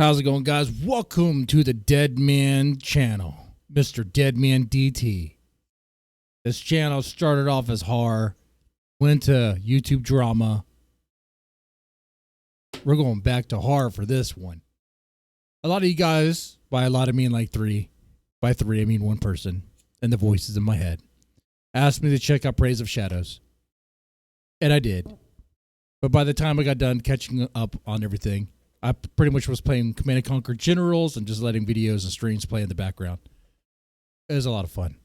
How's it going, guys? Welcome to the Dead Man channel, Mr. Deadman DT. This channel started off as horror, went to YouTube drama. We're going back to horror for this one. A lot of you guys, by a lot I mean like three, by three I mean one person, and the voices in my head, asked me to check out Praise of Shadows. And I did. But by the time I got done catching up on everything, I pretty much was playing Command & Conquer Generals and just letting videos and streams play in the background. It was a lot of fun.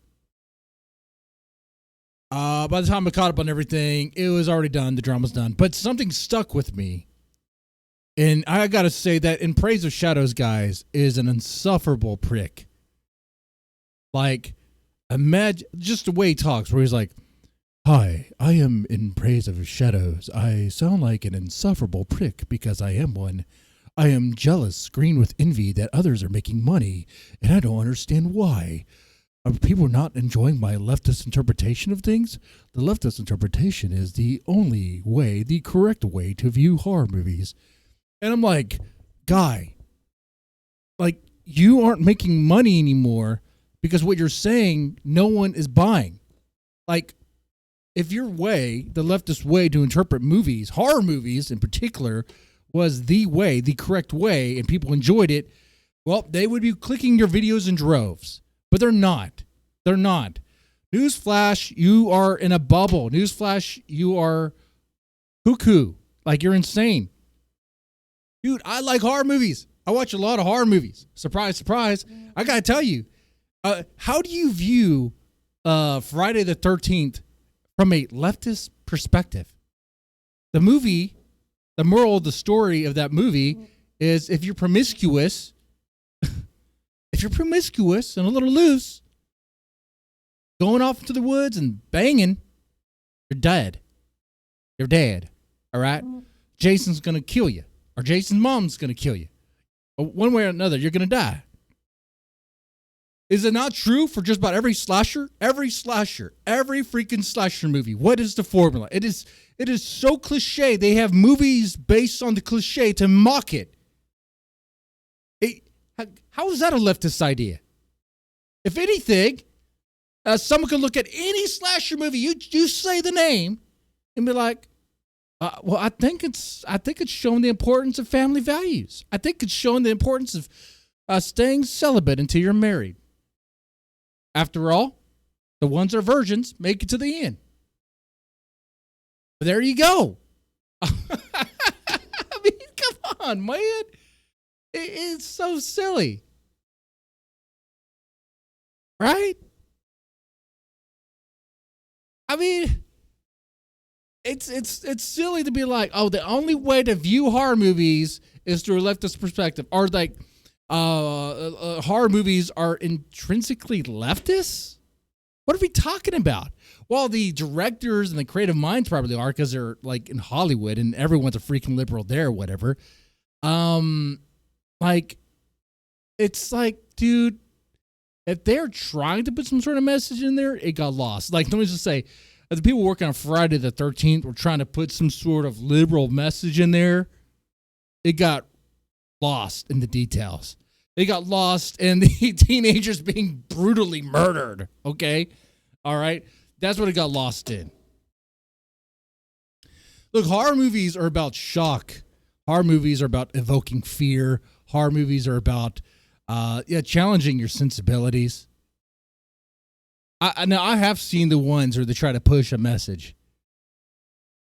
By the time I caught up on everything, it was already done. The drama's done. But something stuck with me. And I got to say that in Praise of Shadows, guys, is an insufferable prick. Like, imagine just the way he talks, where he's like, "Hi, I am in Praise of Shadows. I sound like an insufferable prick because I am one. I am jealous, green with envy that others are making money, and I don't understand why. Are people not enjoying my leftist interpretation of things? The leftist interpretation is the only way, the correct way to view horror movies." And I'm like, guy, like, you aren't making money anymore because what you're saying, no one is buying. Like, if your way, the leftist way to interpret movies, horror movies in particular, was the way, the correct way, and people enjoyed it, well, they would be clicking your videos in droves. But they're not. They're not. Newsflash, you are in a bubble. Newsflash, you are cuckoo. Like, you're insane. Dude, I like horror movies. I watch a lot of horror movies. Surprise, surprise. I got to tell you, how do you view Friday the 13th from a leftist perspective? The movie, the moral of the story of that movie is if you're promiscuous, and a little loose, going off into the woods and banging, you're dead. You're dead. All right? Jason's going to kill you. Or Jason's mom's going to kill you. One way or another, you're going to die. Is it not true for just about every slasher? Every freaking slasher movie. What is the formula? It is so cliche. They have movies based on the cliche to mock it. How is that a leftist idea? If anything, someone could look at any slasher movie. You say the name and be like, well, I think it's showing the importance of family values. I think it's showing the importance of staying celibate until you're married. After all, the ones that are virgins make it to the end. But there you go. I mean, come on, man. It's so silly. Right? I mean, it's silly to be like, oh, the only way to view horror movies is through a leftist perspective. Or like, horror movies are intrinsically leftist? What are we talking about? Well, the directors and the creative minds probably are because they're like in Hollywood and everyone's a freaking liberal there or whatever. Like, it's like, dude, if they're trying to put some sort of message in there, it got lost. Like, let me just say, the people working on Friday the 13th were trying to put some sort of liberal message in there. It got lost in the details. They got lost in the teenagers being brutally murdered. Okay? All right? That's what it got lost in. Look, horror movies are about shock. Horror movies are about evoking fear. Horror movies are about challenging your sensibilities. Now, I have seen the ones where they try to push a message.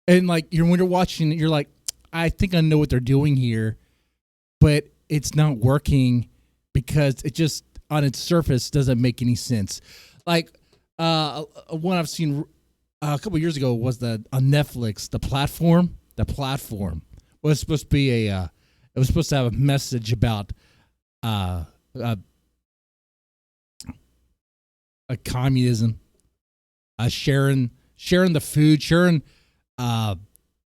And like, when you're watching it, you're like, I think I know what they're doing here, but it's not working because it just, on its surface, doesn't make any sense. Like, one I've seen a couple years ago was on Netflix, The Platform. The Platform was supposed to be it was supposed to have a message about a communism, sharing the food,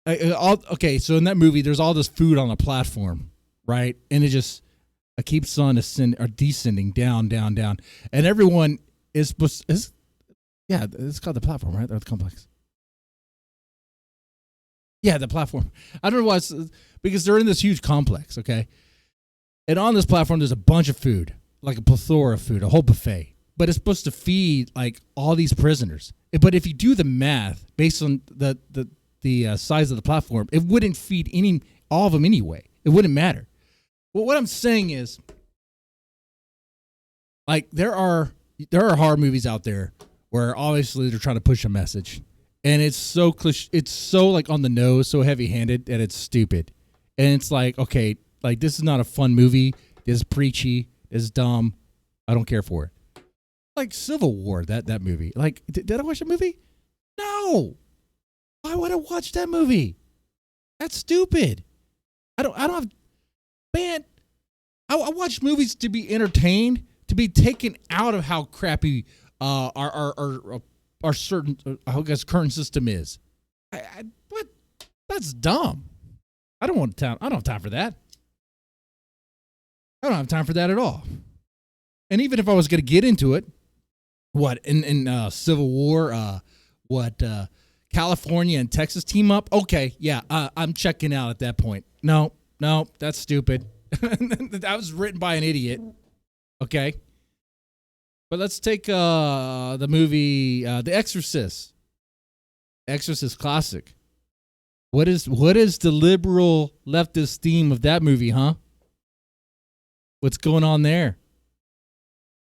okay, so in that movie, there's all this food on a platform, right? And it keeps on descending down, and everyone is supposed. It's called The Platform, right? Or The Complex. Yeah, The Platform. I don't know why, because they're in this huge complex, okay? And on this platform, there's a bunch of food, like a plethora of food, a whole buffet. But it's supposed to feed like all these prisoners. But if you do the math based on the size of the platform, it wouldn't feed all of them anyway. It wouldn't matter. Well, what I'm saying is, like, there are horror movies out there where obviously they're trying to push a message, and it's so it's so like on the nose, so heavy-handed that it's stupid. And it's like, okay, like this is not a fun movie. This is preachy. This is dumb. I don't care for it. Like Civil War, that movie. Like, did I watch that movie? No. Why would I watch that movie? That's stupid. I don't have, man. I watch movies to be entertained, to be taken out of how crappy our certain I guess current system is. What? That's dumb. I don't have time for that. I don't have time for that at all. And even if I was going to get into it, what in Civil War, California and Texas team up? Okay, yeah, I'm checking out at that point. No, that's stupid. That was written by an idiot. Okay, but let's take the movie The Exorcist. Exorcist classic. What is the liberal leftist theme of that movie, huh? What's going on there?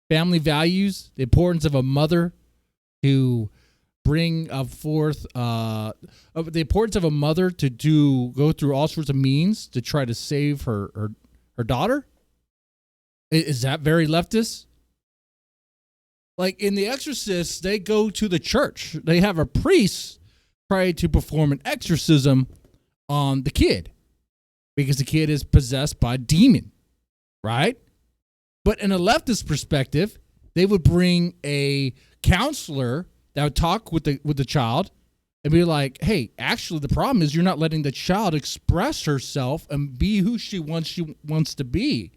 Family values, the importance of a mother to bring forth the importance of a mother to go through all sorts of means to try to save her daughter. Is that very leftist? Like in The Exorcist, they go to the church. They have a priest try to perform an exorcism on the kid because the kid is possessed by a demon, right? But in a leftist perspective, they would bring a counselor that would talk with the child and be like, hey, actually the problem is you're not letting the child express herself and be who she wants to be.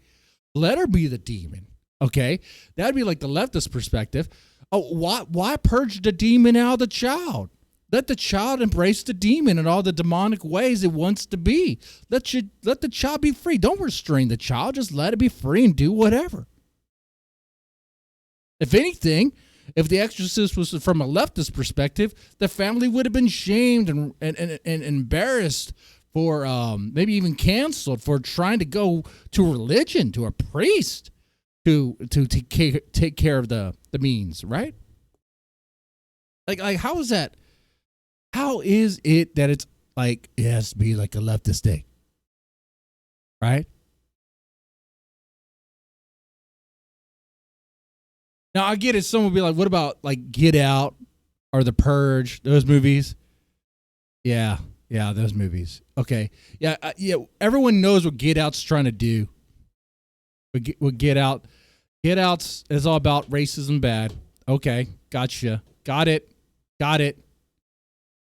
Let her be the demon. Okay? That'd be like the leftist perspective. Oh, why purge the demon out of the child? Let the child embrace the demon in all the demonic ways it wants to be. Let the child be free. Don't restrain the child. Just let it be free and do whatever. If anything, if The Exorcist was from a leftist perspective, the family would have been shamed and embarrassed for maybe even canceled for trying to go to religion, to a priest to take care of the means, right? Like how is that? How is it that it's like it has to be like a leftist thing, right? Now I get it. Someone will be like, "What about like Get Out or The Purge? Those movies?" Yeah, those movies. Okay, yeah. Everyone knows what Get Out's trying to do. What Get Out's is all about racism bad. Okay, gotcha. Got it.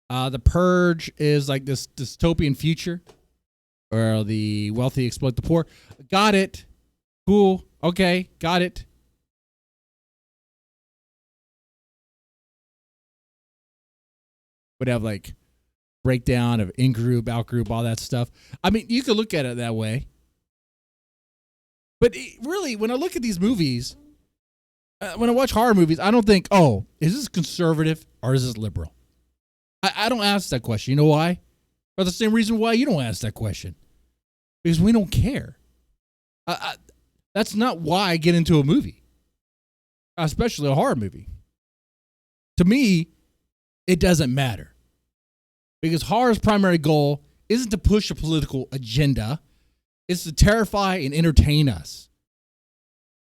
The Purge is like this dystopian future where the wealthy exploit the poor. Got it. Cool. Okay, got it. Would have like breakdown of in-group, out-group, all that stuff. I mean, you could look at it that way. But really, when I look at these movies, when I watch horror movies, I don't think, oh, is this conservative or is this liberal? I don't ask that question. You know why? For the same reason why you don't ask that question. Because we don't care. That's not why I get into a movie. Especially a horror movie. To me, it doesn't matter. Because horror's primary goal isn't to push a political agenda. It's to terrify and entertain us.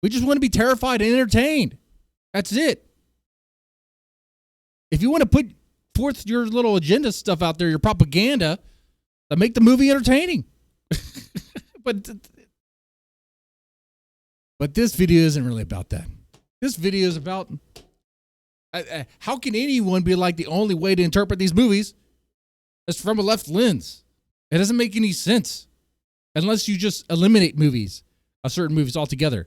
We just want to be terrified and entertained. That's it. If you want to put forth your little agenda stuff out there, your propaganda, that make the movie entertaining. But this video isn't really about that. This video is about how can anyone be like the only way to interpret these movies is from a left lens? It doesn't make any sense unless you just eliminate movies, certain movies altogether.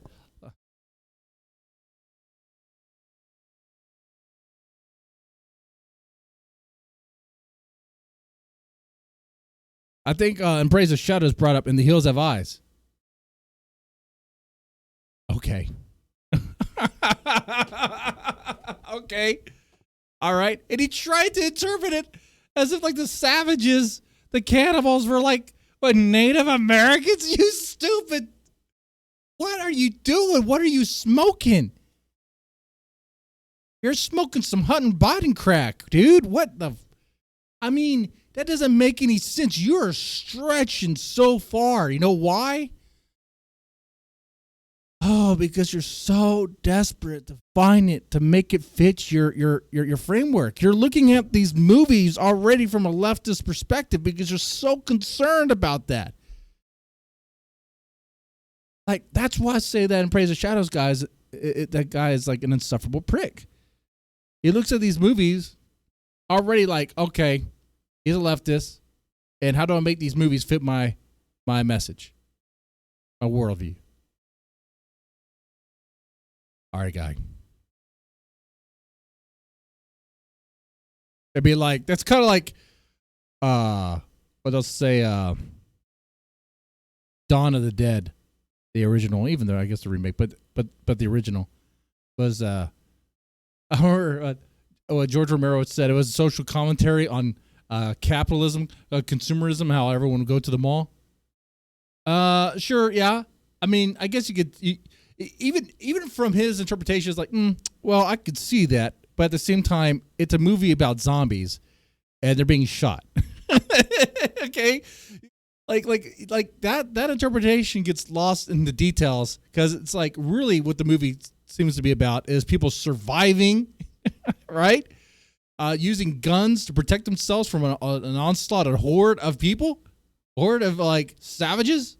I think in Praise of Shadows brought up In the Hills Have Eyes. Okay. Okay. All right. And he tried to interpret it as if like the savages, the cannibals were like, what, Native Americans? You stupid. What are you doing? What are you smoking? You're smoking some hunting Biden crack, dude. What the? I mean, that doesn't make any sense. You're stretching so far. You know why? Oh, because you're so desperate to find it, to make it fit your framework. You're looking at these movies already from a leftist perspective because you're so concerned about that. Like, that's why I say that in Praise of Shadows, guys, that guy is like an insufferable prick. He looks at these movies already like, okay, he's a leftist, and how do I make these movies fit my message, my worldview? All right, guy. It'd be like, that's kind of like, what they'll say, Dawn of the Dead, the original, even though I guess the remake, but the original was, what George Romero said, it was a social commentary on capitalism, consumerism, how everyone would go to the mall. Sure, yeah. I mean, I guess you could, even from his interpretation, it's like, well, I could see that, but at the same time, it's a movie about zombies, and they're being shot. Okay, like that interpretation gets lost in the details because it's like really what the movie seems to be about is people surviving, right? Using guns to protect themselves from an onslaught, a horde of people, horde of like savages.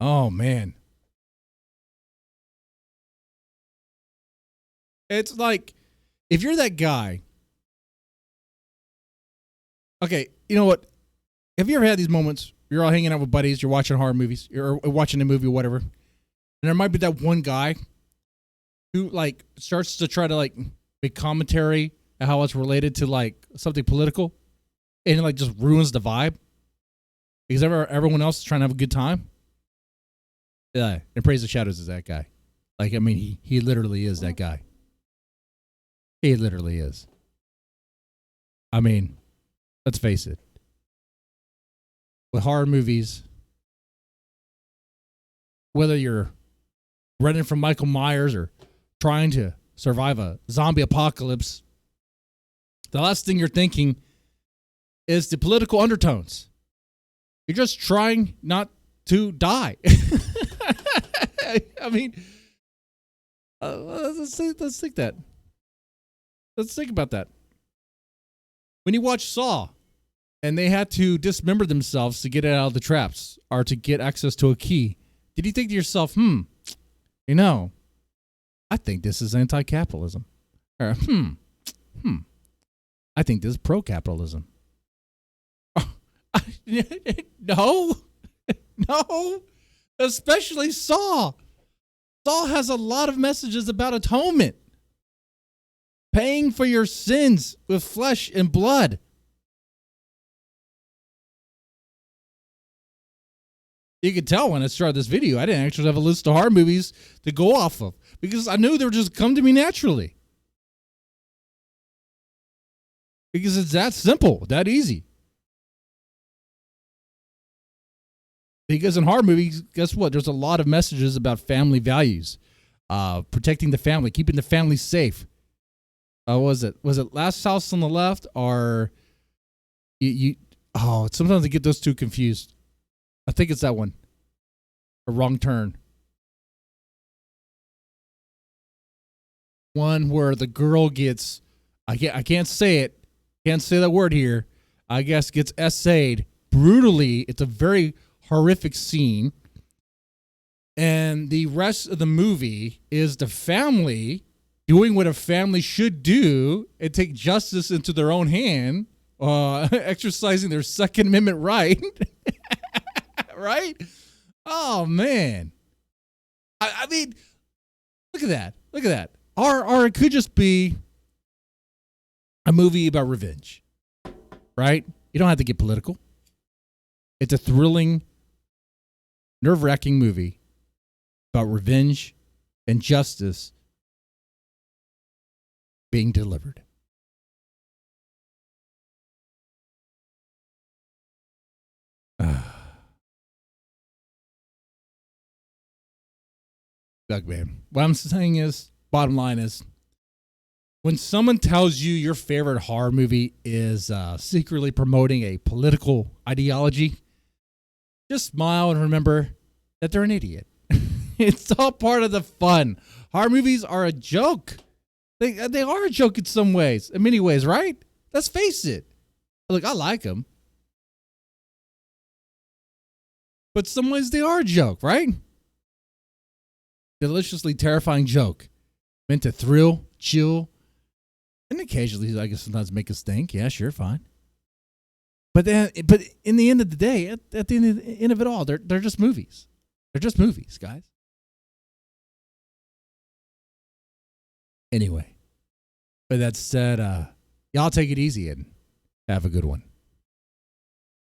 Oh man. It's like if you're that guy. Okay, you know what? Have you ever had these moments? You're all hanging out with buddies, you're watching horror movies, you're watching a movie or whatever. And there might be that one guy who like starts to try to like make commentary at how it's related to like something political and it like just ruins the vibe. Because everyone else is trying to have a good time. Yeah, and Praise the Shadows is that guy. Like, I mean, he literally is that guy. He literally is. I mean, let's face it. With horror movies, whether you're running from Michael Myers or trying to survive a zombie apocalypse, the last thing you're thinking is the political undertones. You're just trying not to die. I mean, let's think that. Let's think about that. When you watch Saw, and they had to dismember themselves to get it out of the traps or to get access to a key, did you think to yourself, you know, I think this is anti-capitalism. Or, I think this is pro-capitalism. No. No. Especially Saw. Saw has a lot of messages about atonement. Paying for your sins with flesh and blood. You could tell when I started this video, I didn't actually have a list of horror movies to go off of because I knew they would just come to me naturally. Because it's that simple, that easy. Because in horror movies, guess what? There's a lot of messages about family values, protecting the family, keeping the family safe. Was it Last House on the Left or you? Oh, sometimes I get those two confused. I think it's that one. A Wrong Turn. One where the girl gets, I can't say it. Can't say that word here. I guess gets essayed brutally. It's a very horrific scene. And the rest of the movie is the family doing what a family should do and take justice into their own hand, exercising their Second Amendment right. Right? Oh, man. I mean, look at that. Look at that. Or it could just be a movie about revenge, right? You don't have to get political. It's a thrilling, nerve-wracking movie about revenge and justice being delivered. Look, man, what I'm saying is, bottom line is, when someone tells you your favorite horror movie is secretly promoting a political ideology, just smile and remember that they're an idiot. It's all part of the fun. Horror movies are a joke. They are a joke in some ways, in many ways, right? Let's face it. Look, I like them. But some ways they are a joke, right? Deliciously terrifying joke. Meant to thrill, chill, and occasionally, I guess, sometimes make us think. Yeah, sure, fine. But in the end of the day, at the end of it all, they're just movies. They're just movies, guys. Anyway, with that said, y'all take it easy and have a good one.